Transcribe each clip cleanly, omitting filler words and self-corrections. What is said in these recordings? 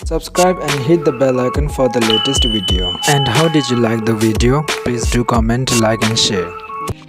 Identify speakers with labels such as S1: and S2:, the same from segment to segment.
S1: Subscribe and hit the bell icon for the latest video. And how did you like the video? Please do comment, like and share.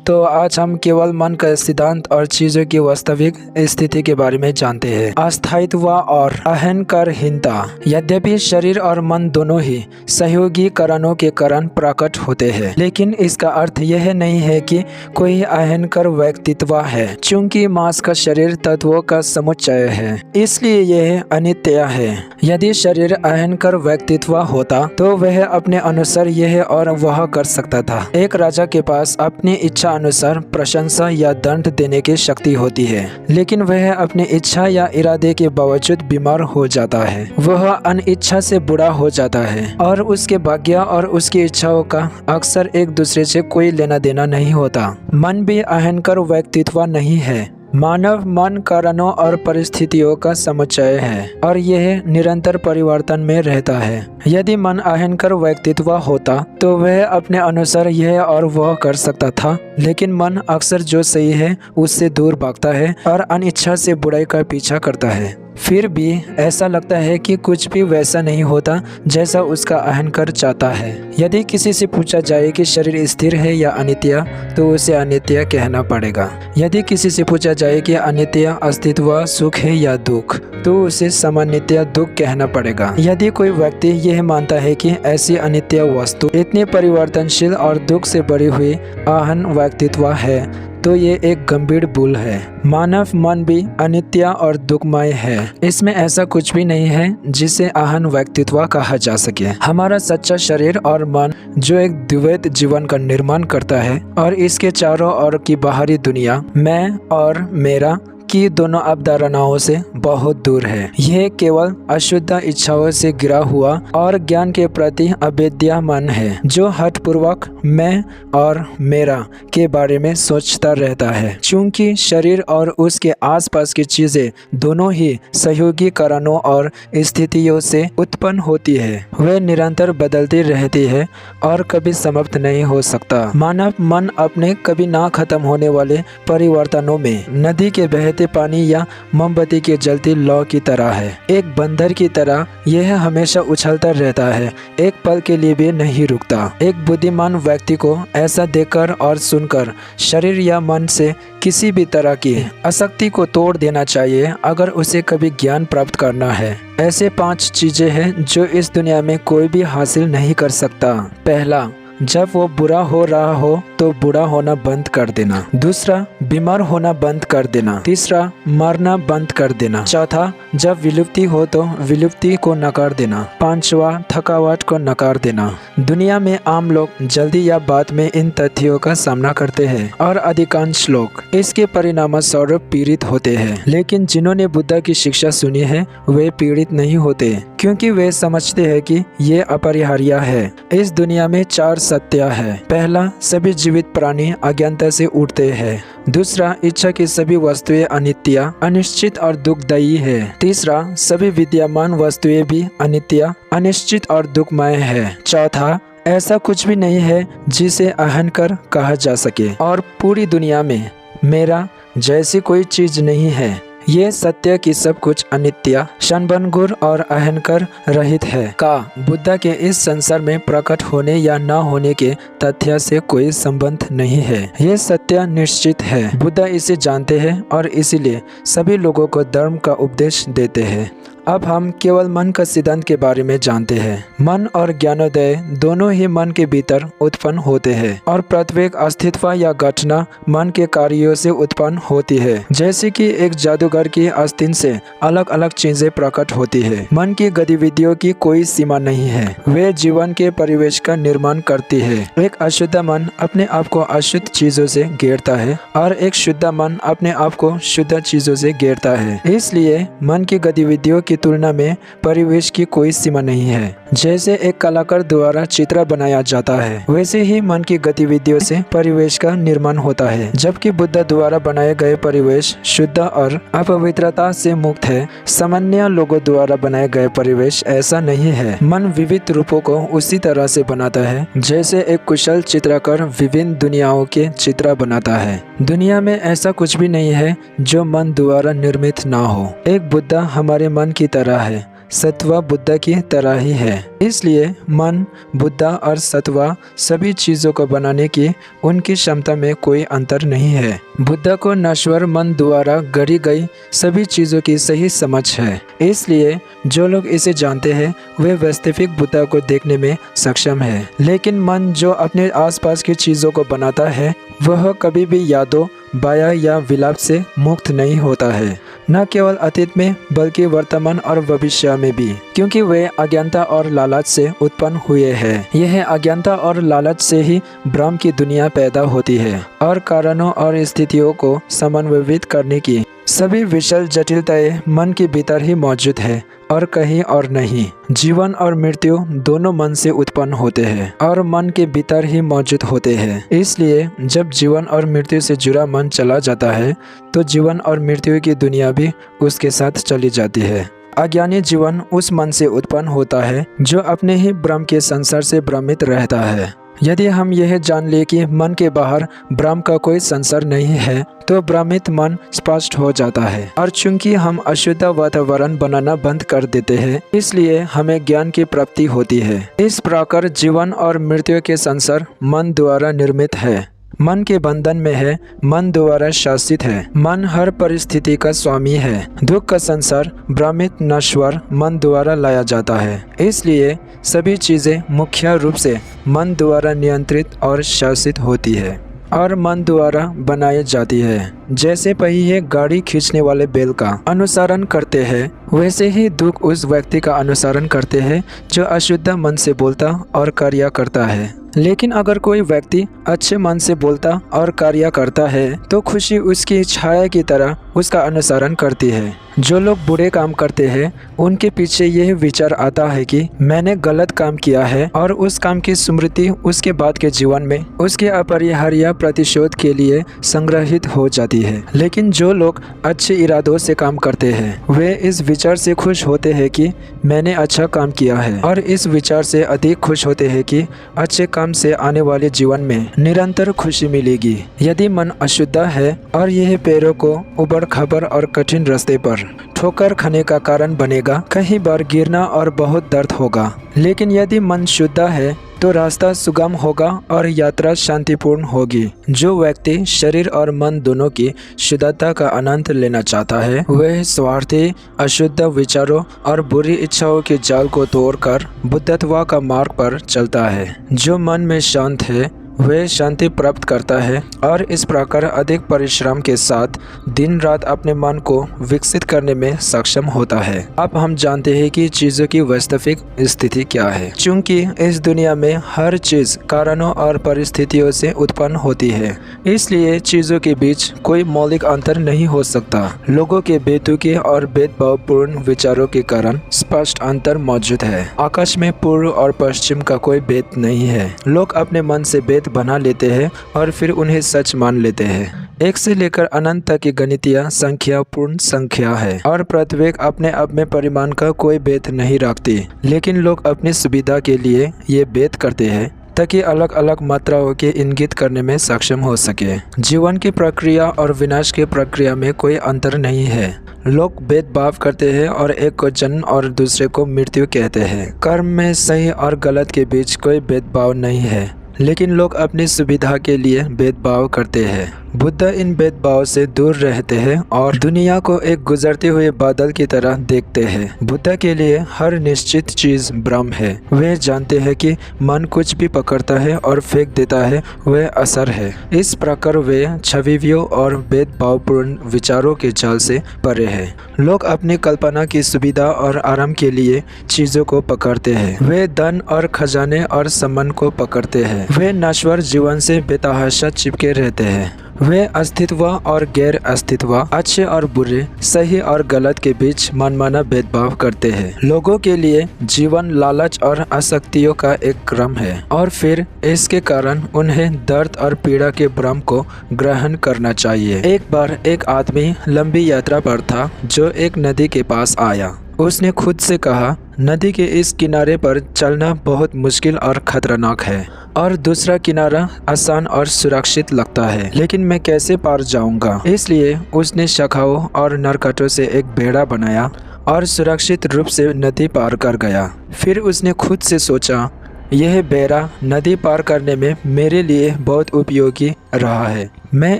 S1: तो आज हम केवल मन का सिद्धांत और चीज़ों की वास्तविक स्थिति के बारे में जानते हैं। अस्थायित्व और अहंकारहीनता। यद्यपि शरीर और मन दोनों ही सहयोगी कारणों के कारण प्रकट होते हैं, लेकिन इसका अर्थ यह नहीं है कि कोई अहंकार व्यक्तित्व है। चूंकि मांस का शरीर तत्वों का समुच्चय है, इसलिए यह अनित्य है। यदि शरीर अहंकार व्यक्तित्व होता तो वह अपने अनुसार यह और वह कर सकता था। एक राजा के पास अपनी इच्छा अनुसार प्रशंसा या दंड देने की शक्ति होती है, लेकिन वह अपनी इच्छा या इरादे के बावजूद बीमार हो जाता है। वह अनिच्छा से बुरा हो जाता है और उसके भाग्य और उसकी इच्छाओं का अक्सर एक दूसरे से कोई लेना देना नहीं होता। मन भी अहंकार व्यक्तित्व नहीं है। मानव मन कारणों और परिस्थितियों का समुच्चय है और यह निरंतर परिवर्तन में रहता है। यदि मन अहंकार व्यक्तित्व होता तो वह अपने अनुसार यह और वह कर सकता था, लेकिन मन अक्सर जो सही है उससे दूर भागता है और अनिच्छा से बुराई का पीछा करता है। फिर भी ऐसा लगता है कि कुछ भी वैसा नहीं होता जैसा उसका अहंकार चाहता है। यदि किसी से पूछा जाए कि शरीर स्थिर है या अनित्य, तो उसे अनित्य कहना पड़ेगा। यदि किसी से पूछा जाए कि अनित्य अस्तित्व सुख है या दुख, तो उसे सामान्यतः दुख कहना पड़ेगा। यदि कोई व्यक्ति यह मानता है कि ऐसी अनित्य वस्तु इतनी परिवर्तनशील और दुख से भरी हुई अहन व्यक्तित्व है, तो ये एक गंभीर भूल है। मानव मन भी अनित्य और दुखमय है। इसमें ऐसा कुछ भी नहीं है जिसे अहन व्यक्तित्व कहा जा सके। हमारा सच्चा शरीर और मन जो एक द्वैत जीवन का निर्माण करता है और इसके चारों ओर की बाहरी दुनिया मैं और मेरा की दोनों अवधारणाओं से बहुत दूर है। यह केवल अशुद्ध इच्छाओं से गिरा हुआ और ज्ञान के प्रति अभेद्य मन है, जो हठपूर्वक मैं और मेरा के बारे में सोचता रहता है। चूंकि शरीर और उसके आसपास की चीजें दोनों ही सहयोगी कारणों और स्थितियों से उत्पन्न होती है, वे निरंतर बदलती रहती है और कभी समाप्त नहीं हो सकता। मानव मन अपने कभी ना खत्म होने वाले परिवर्तनों में नदी के बहते पानी या मोमबत्ती के जलती लौ की तरह है। एक बंदर की तरह यह हमेशा उछलता रहता है, एक पल के लिए भी नहीं रुकता। एक बुद्धिमान व्यक्ति को ऐसा देखकर और सुनकर शरीर या मन से किसी भी तरह की आसक्ति को तोड़ देना चाहिए अगर उसे कभी ज्ञान प्राप्त करना है। ऐसे 5 चीजें हैं जो इस दुनिया में कोई भी हासिल नहीं कर सकता। पहला, जब वो बुरा हो रहा हो तो बुरा होना बंद कर देना। दूसरा, बीमार होना बंद कर देना। तीसरा, मरना बंद कर देना। चौथा, जब विलुप्ति हो तो विलुप्ति को नकार देना। पांचवा, थकावट को नकार देना। दुनिया में आम लोग जल्दी या बाद में इन तथ्यों का सामना करते हैं और अधिकांश लोग इसके परिणाम स्वरूप पीड़ित होते हैं, लेकिन जिन्होंने बुद्ध की शिक्षा सुनी है वे पीड़ित नहीं होते, क्योंकि वे समझते हैं कि ये अपरिहार्य है। इस दुनिया में 4 सत्य है। पहला, सभी जीवित प्राणी अज्ञानता से उठते हैं। दूसरा, इच्छा की सभी वस्तुएं अनित्य, अनिश्चित और दुखदायी है। तीसरा, सभी विद्यमान वस्तुएं भी अनित्य, अनिश्चित और दुखमय है। चौथा, ऐसा कुछ भी नहीं है जिसे अहंकार कहा जा सके और पूरी दुनिया में मेरा जैसी कोई चीज नहीं है। ये सत्य कि सब कुछ अनित्य, क्षणभंगुर और अहंकार रहित है का बुद्ध के इस संसार में प्रकट होने या न होने के तथ्य से कोई संबंध नहीं है। ये सत्य निश्चित है। बुद्ध इसे जानते हैं और इसीलिए सभी लोगों को धर्म का उपदेश देते हैं। अब हम केवल मन का सिद्धांत के बारे में जानते हैं। मन और ज्ञानोदय दोनों ही मन के भीतर उत्पन्न होते हैं और प्रत्येक अस्तित्व या घटना मन के कार्यों से उत्पन्न होती है। जैसे कि एक जादूगर की आस्तीन से अलग अलग चीजें प्रकट होती है। मन की गतिविधियों की कोई सीमा नहीं है, वे जीवन के परिवेश का निर्माण करती है। एक अशुद्ध मन अपने आप को अशुद्ध चीजों से घेरता है और एक शुद्ध मन अपने आप को शुद्ध चीजों से घेरता है। इसलिए मन की गतिविधियों की तुलना में परिवेश की कोई सीमा नहीं है। जैसे एक कलाकार द्वारा चित्र बनाया जाता है, वैसे ही मन की गतिविधियों से परिवेश का निर्माण होता है। जबकि बुद्ध द्वारा बनाए गए परिवेश शुद्ध और अपवित्रता से मुक्त है, सामान्य लोगों द्वारा बनाए गए परिवेश ऐसा नहीं है। मन विविध रूपों को उसी तरह से बनाता है जैसे एक कुशल चित्रकार विभिन्न दुनियाओं के चित्र बनाता है। दुनिया में ऐसा कुछ भी नहीं है जो मन द्वारा निर्मित ना हो। एक बुद्ध हमारे मन की तरह है, सत्वा बुद्ध की तरह ही है। इसलिए मन, बुद्ध और सत्वा सभी चीज़ों को बनाने की उनकी क्षमता में कोई अंतर नहीं है। बुद्ध को नश्वर मन द्वारा गढ़ी गई सभी चीज़ों की सही समझ है। इसलिए जो लोग इसे जानते हैं वे वास्तविक बुद्ध को देखने में सक्षम है। लेकिन मन जो अपने आसपास की चीज़ों को बनाता है वह कभी भी यादों, बाया या विलाप से मुक्त नहीं होता है, न केवल अतीत में बल्कि वर्तमान और भविष्य में भी, क्योंकि वे अज्ञानता और लालच से उत्पन्न हुए हैं। यह अज्ञानता और लालच से ही भ्रम की दुनिया पैदा होती है और कारणों और स्थितियों को समन्वयित करने की सभी विशाल जटिलताएं मन के भीतर ही मौजूद है और कहीं और नहीं। जीवन और मृत्यु दोनों मन से उत्पन्न होते हैं और मन के भीतर ही मौजूद होते हैं। इसलिए जब जीवन और मृत्यु से जुड़ा मन चला जाता है तो जीवन और मृत्यु की दुनिया भी उसके साथ चली जाती है। अज्ञानी जीवन उस मन से उत्पन्न होता है जो अपने ही भ्रम के संसार से भ्रमित रहता है। यदि हम यह जान ले कि मन के बाहर भ्रम का कोई संसार नहीं है तो भ्रमित मन स्पष्ट हो जाता है। और चूंकि हम अशुद्ध वातावरण बनाना बंद कर देते हैं इसलिए हमें ज्ञान की प्राप्ति होती है। इस प्रकार जीवन और मृत्यु के संसार मन द्वारा निर्मित है, मन के बंधन में है, मन द्वारा शासित है। मन हर परिस्थिति का स्वामी है। दुख का संसार भ्रमित नश्वर मन द्वारा लाया जाता है। इसलिए सभी चीजें मुख्य रूप से मन द्वारा नियंत्रित और शासित होती है और मन द्वारा बनाई जाती है। जैसे पहिए गाड़ी खींचने वाले बैल का अनुसरण करते हैं वैसे ही दुख उस व्यक्ति का अनुसरण करते हैं जो अशुद्ध मन से बोलता और कार्य करता है। लेकिन अगर कोई व्यक्ति अच्छे मन से बोलता और कार्य करता है तो खुशी उसकी छाया की तरह उसका अनुसरण करती है। जो लोग बुरे काम करते हैं उनके पीछे यह विचार आता है कि मैंने गलत काम किया है और उस काम की स्मृति उसके बाद के जीवन में उसके अपरिहार्य प्रतिशोध के लिए संग्रहित हो जाती है। लेकिन जो लोग अच्छे इरादों से काम करते हैं वे इस विचार से खुश होते हैं कि मैंने अच्छा काम किया है और इस विचार से अधिक खुश होते हैं कि अच्छे काम से आने वाले जीवन में निरंतर खुशी मिलेगी। यदि मन अशुद्ध है और यह पैरों को उबड़ खाबड़ और कठिन रास्ते पर ठोकर खाने का कारण बनेगा, कई बार गिरना और बहुत दर्द होगा। लेकिन यदि मन शुद्ध है तो रास्ता सुगम होगा और यात्रा शांतिपूर्ण होगी। जो व्यक्ति शरीर और मन दोनों की शुद्धता का आनंद लेना चाहता है वह स्वार्थी, अशुद्ध विचारों और बुरी इच्छाओं के जाल को तोड़कर बुद्धत्व का मार्ग पर चलता है। जो मन में शांत है वह शांति प्राप्त करता है और इस प्रकार अधिक परिश्रम के साथ दिन रात अपने मन को विकसित करने में सक्षम होता है। अब हम जानते हैं कि चीज़ों की वास्तविक स्थिति क्या है। चूंकि इस दुनिया में हर चीज़ कारणों और परिस्थितियों से उत्पन्न होती है इसलिए चीज़ों के बीच कोई मौलिक अंतर नहीं हो सकता। लोगों के बेतुके और भेदभावपूर्ण विचारों के कारण स्पष्ट अंतर मौजूद है। आकाश में पूर्व और पश्चिम का कोई भेद नहीं है। लोग अपने मन से भेद बना लेते हैं और फिर उन्हें सच मान लेते हैं। एक से लेकर अनंत तक की गणितीय संख्या पूर्ण संख्या है और प्रत्येक अपने आप में परिमाण का कोई भेद नहीं रखती। लेकिन लोग अपनी सुविधा के लिए ये भेद करते हैं ताकि अलग अलग मात्राओं के इंगित करने में सक्षम हो सके। जीवन की प्रक्रिया और विनाश की प्रक्रिया में कोई अंतर नहीं है। लोग भेदभाव करते हैं और एक को जन्म और दूसरे को मृत्यु कहते हैं। कर्म में सही और गलत के बीच कोई भेदभाव नहीं है लेकिन लोग अपनी सुविधा के लिए भेदभाव करते हैं। बुद्ध इन भेदभाव से दूर रहते हैं और दुनिया को एक गुजरते हुए बादल की तरह देखते हैं। बुद्ध के लिए हर निश्चित चीज भ्रम है। वे जानते हैं कि मन कुछ भी पकड़ता है और फेंक देता है वह असर है। इस प्रकार वे छवियों और भेदभावपूर्ण विचारों के जाल से परे हैं। लोग अपनी कल्पना की सुविधा और आराम के लिए चीजों को पकड़ते हैं। वे धन और खजाने और सम्मान को पकड़ते हैं। वे नश्वर जीवन से बेतहाशा चिपके रहते हैं। वे अस्तित्व और गैर अस्तित्व, अच्छे और बुरे, सही और गलत के बीच मनमाना भेदभाव करते हैं। लोगों के लिए जीवन लालच और आसक्तियों का एक क्रम है और फिर इसके कारण उन्हें दर्द और पीड़ा के भ्रम को ग्रहण करना चाहिए। एक बार एक आदमी लंबी यात्रा पर था जो एक नदी के पास आया। उसने खुद से कहा, नदी के इस किनारे पर चलना बहुत मुश्किल और खतरनाक है और दूसरा किनारा आसान और सुरक्षित लगता है, लेकिन मैं कैसे पार जाऊंगा? इसलिए उसने शाखाओं और नरकटों से एक बेड़ा बनाया और सुरक्षित रूप से नदी पार कर गया। फिर उसने खुद से सोचा, यह बेड़ा नदी पार करने में मेरे लिए बहुत उपयोगी रहा है। मैं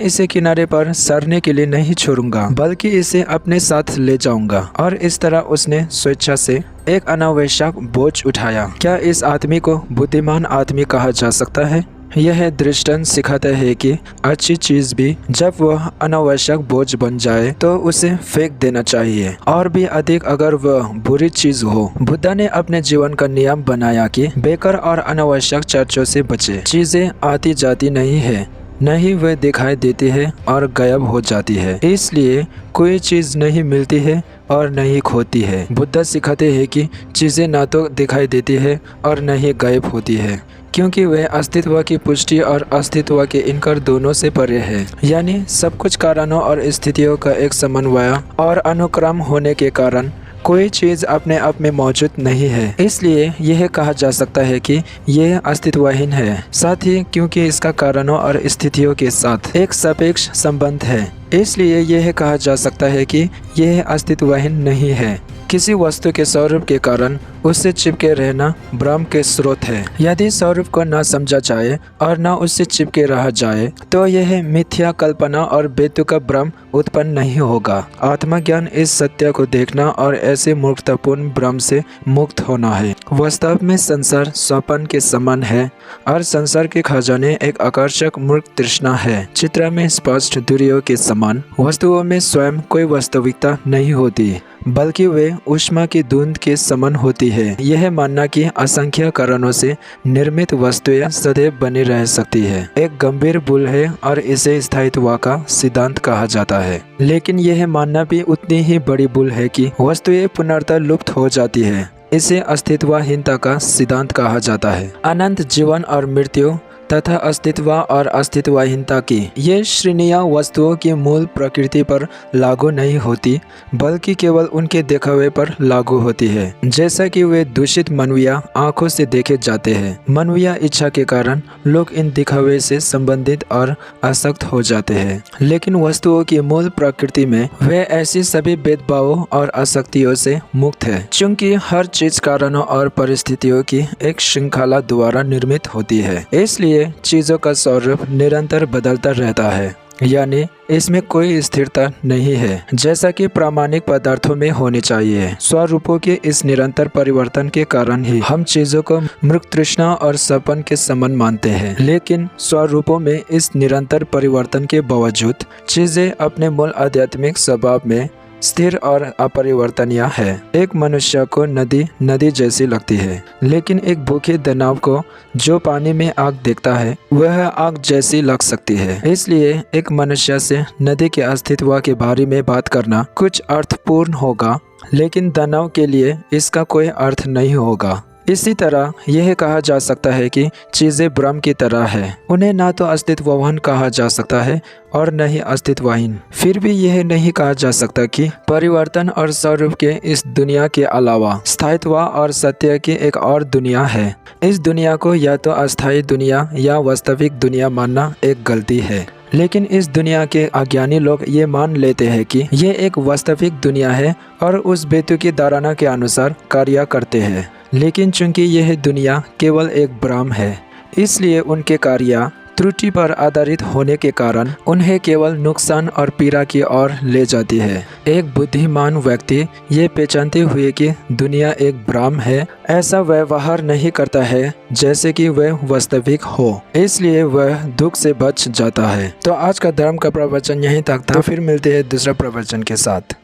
S1: इसे किनारे पर सरने के लिए नहीं छोड़ूंगा, बल्कि इसे अपने साथ ले जाऊंगा। और इस तरह उसने स्वेच्छा से एक अनावश्यक बोझ उठाया। क्या इस आदमी को बुद्धिमान आदमी कहा जा सकता है? यह दृष्टांत सिखाता है कि अच्छी चीज भी जब वह अनावश्यक बोझ बन जाए तो उसे फेंक देना चाहिए, और भी अधिक अगर वह बुरी चीज हो। बुद्धा ने अपने जीवन का नियम बनाया कि बेकार और अनावश्यक चर्चों से बचे। चीजें आती जाती नहीं है, नहीं वे दिखाई देती है और गायब हो जाती है, इसलिए कोई चीज़ नहीं मिलती है और नहीं खोती है। बुद्धा सिखाते हैं कि चीज़ें ना तो दिखाई देती है और न ही गायब होती है, क्योंकि वे अस्तित्व की पुष्टि और अस्तित्व के इनकार दोनों से परे है। यानी सब कुछ कारणों और स्थितियों का एक समन्वय और अनुक्रम होने के कारण कोई चीज़ अपने आप में मौजूद नहीं है। इसलिए यह कहा जा सकता है कि यह अस्तित्वहीन है, साथ ही क्योंकि इसका कारणों और स्थितियों के साथ एक सापेक्ष संबंध है, इसलिए यह कहा जा सकता है कि यह अस्तित्वहीन नहीं है। किसी वस्तु के स्वरूप के कारण उससे चिपके रहना भ्रम के स्रोत है। यदि स्वरूप को न समझा जाए और न उससे चिपके रहा जाए तो यह मिथ्या कल्पना और बेतुका भ्रम उत्पन्न नहीं होगा। आत्मज्ञान इस सत्य को देखना और ऐसे मूर्खतापूर्ण भ्रम से मुक्त होना है। वास्तव में संसार स्वप्न के समान है और संसार के खजाने एक आकर्षक मूर्ख तृष्णा है। चित्र में स्पष्ट दूरियों के समान वस्तुओं में स्वयं कोई वास्तविकता नहीं होती, बल्कि वे ऊष्मा की धुंध के समान होती है। यह मानना कि असंख्य कारणों से निर्मित वस्तुएं सदैव बनी रह सकती है एक गंभीर भूल है और इसे स्थायित्व का सिद्धांत कहा जाता है। लेकिन यह मानना भी उतनी ही बड़ी भूल है कि वस्तुएं पुनर्तः लुप्त हो जाती है। इसे अस्तित्वहीनता का सिद्धांत कहा जाता है। अनंत जीवन और मृत्यु तथा अस्तित्व और अस्तित्वहीनता की ये श्रेणियाँ वस्तुओं की मूल प्रकृति पर लागू नहीं होती, बल्कि केवल उनके दिखावे पर लागू होती है। जैसा कि वे दूषित मानवीय आंखों से देखे जाते हैं, मानवीय इच्छा के कारण लोग इन दिखावे से संबंधित और आसक्त हो जाते हैं। लेकिन वस्तुओं की मूल प्रकृति में वे ऐसी सभी भेदभावों और आसक्तियों से मुक्त है, क्योंकि हर चीज कारणों और परिस्थितियों की एक श्रृंखला द्वारा निर्मित होती है। इसलिए चीजों का स्वरूप निरंतर बदलता रहता है, यानी इसमें कोई स्थिरता नहीं है, जैसा कि प्रामाणिक पदार्थों में होनी चाहिए। स्वरूपों के इस निरंतर परिवर्तन के कारण ही हम चीजों को मृग तृष्णा और सपन के समान मानते हैं। लेकिन स्वरूपों में इस निरंतर परिवर्तन के बावजूद चीजें अपने मूल आध्यात्मिक स्वभाव में स्थिर और अपरिवर्तनीय है। एक मनुष्य को नदी नदी जैसी लगती है, लेकिन एक भूखे दानव को जो पानी में आग देखता है वह आग जैसी लग सकती है। इसलिए एक मनुष्य से नदी के अस्तित्व के बारे में बात करना कुछ अर्थपूर्ण होगा, लेकिन दानव के लिए इसका कोई अर्थ नहीं होगा। इसी तरह यह कहा जा सकता है कि चीज़ें भ्रम की तरह है, उन्हें ना तो अस्तित्ववान कहा जा सकता है और न ही अस्तित्वहीन। फिर भी यह नहीं कहा जा सकता कि परिवर्तन और स्वरूप के इस दुनिया के अलावा स्थायित्व और सत्य की एक और दुनिया है। इस दुनिया को या तो अस्थायी दुनिया या वास्तविक दुनिया मानना एक गलती है। लेकिन इस दुनिया के अज्ञानी लोग ये मान लेते हैं कि ये एक वास्तविक दुनिया है और उस बेतुकी धारणा के अनुसार कार्य करते हैं। लेकिन चूंकि यह दुनिया केवल एक भ्रम है, इसलिए उनके कार्य त्रुटि पर आधारित होने के कारण उन्हें केवल नुकसान और पीड़ा की ओर ले जाती है। एक बुद्धिमान व्यक्ति ये पहचानते हुए कि दुनिया एक भ्रम है, ऐसा व्यवहार नहीं करता है जैसे कि वह वास्तविक हो, इसलिए वह दुख से बच जाता है। तो आज का धर्म का प्रवचन यहीं तक था, फिर मिलते हैं दूसरा प्रवचन के साथ।